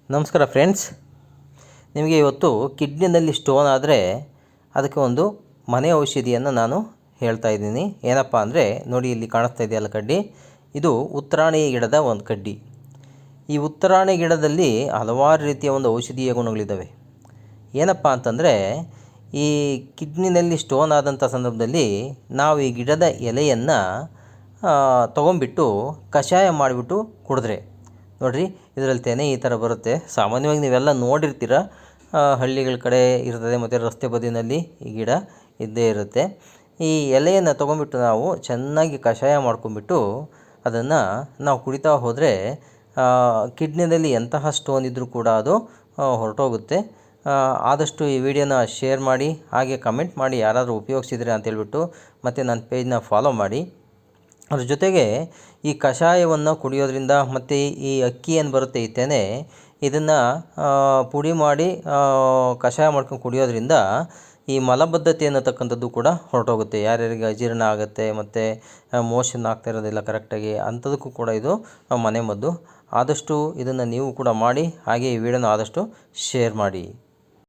ನಮಸ್ಕಾರ ಫ್ರೆಂಡ್ಸ್. ನಿಮಗೆ ಇವತ್ತು ಕಿಡ್ನಿನಲ್ಲಿ ಸ್ಟೋನ್ ಆದರೆ ಅದಕ್ಕೆ ಒಂದು ಮನೆ ಔಷಧಿಯನ್ನು ನಾನು ಹೇಳ್ತಾ ಇದ್ದೀನಿ. ಏನಪ್ಪ ಅಂದರೆ ನೋಡಿ, ಇಲ್ಲಿ ಕಾಣಿಸ್ತಾ ಇದೆಯಲ್ಲ ಕಡ್ಡಿ, ಇದು ಉತ್ತರಾಣಿ ಗಿಡದ ಒಂದು ಕಡ್ಡಿ. ಈ ಉತ್ತರಾಣಿ ಗಿಡದಲ್ಲಿ ಹಲವಾರು ರೀತಿಯ ಒಂದು ಔಷಧೀಯ ಗುಣಗಳಿದ್ದಾವೆ. ಏನಪ್ಪ ಅಂತಂದರೆ, ಈ ಕಿಡ್ನಿನಲ್ಲಿ ಸ್ಟೋನ್ ಆದಂಥ ಸಂದರ್ಭದಲ್ಲಿ ನಾವು ಈ ಗಿಡದ ಎಲೆಯನ್ನು ತೊಗೊಂಬಿಟ್ಟು ಕಷಾಯ ಮಾಡಿಬಿಟ್ಟು ಕುಡಿದ್ರೆ ನೋಡಿರಿ, ಇದರಲ್ಲಿ ತೆನೆ ಈ ಥರ ಬರುತ್ತೆ. ಸಾಮಾನ್ಯವಾಗಿ ನೀವೆಲ್ಲ ನೋಡಿರ್ತೀರ, ಹಳ್ಳಿಗಳ ಕಡೆ ಇರ್ತದೆ, ಮತ್ತು ರಸ್ತೆ ಬದಿಯಲ್ಲಿ ಈ ಗಿಡ ಇದ್ದೇ ಇರುತ್ತೆ. ಈ ಎಲೆಯನ್ನು ತೊಗೊಂಬಿಟ್ಟು ನಾವು ಚೆನ್ನಾಗಿ ಕಷಾಯ ಮಾಡ್ಕೊಂಬಿಟ್ಟು ಅದನ್ನು ನಾವು ಕುಡಿತಾ ಹೋದರೆ ಕಿಡ್ನಿಯಲ್ಲಿ ಎಂತಹ ಸ್ಟೋನ್ ಇದ್ದರೂ ಕೂಡ ಅದು ಹೊರಟೋಗುತ್ತೆ. ಆದಷ್ಟು ಈ ವಿಡಿಯೋನ ಶೇರ್ ಮಾಡಿ, ಹಾಗೆ ಕಮೆಂಟ್ ಮಾಡಿ ಯಾರಾದರೂ ಉಪಯೋಗಿಸಿದ್ರೆ ಅಂತೇಳ್ಬಿಟ್ಟು, ಮತ್ತು ನನ್ನ ಪೇಜ್ನ ಫಾಲೋ ಮಾಡಿ. ಅದ್ರ ಜೊತೆಗೆ ಈ ಕಷಾಯವನ್ನು ಕುಡಿಯೋದ್ರಿಂದ, ಮತ್ತು ಈ ಅಕ್ಕಿ ಏನು ಬರುತ್ತೆ, ಈ ತೆನೆ, ಇದನ್ನು ಪುಡಿ ಮಾಡಿ ಕಷಾಯ ಮಾಡ್ಕೊಂಡು ಕುಡಿಯೋದ್ರಿಂದ ಈ ಮಲಬದ್ಧತೆ ಅನ್ನತಕ್ಕಂಥದ್ದು ಕೂಡ ಹೊರಟೋಗುತ್ತೆ. ಯಾರ್ಯಾರಿಗೆ ಅಜೀರ್ಣ ಆಗುತ್ತೆ ಮತ್ತು ಮೋಷನ್ ಆಗ್ತಾ ಇರೋದಿಲ್ಲ ಕರೆಕ್ಟಾಗಿ, ಅಂಥದಕ್ಕೂ ಕೂಡ ಇದು ಮನೆಮದ್ದು. ಆದಷ್ಟು ಇದನ್ನು ನೀವು ಕೂಡ ಮಾಡಿ, ಹಾಗೆ ಈ ವಿಡಿಯೋನ ಆದಷ್ಟು ಶೇರ್ ಮಾಡಿ.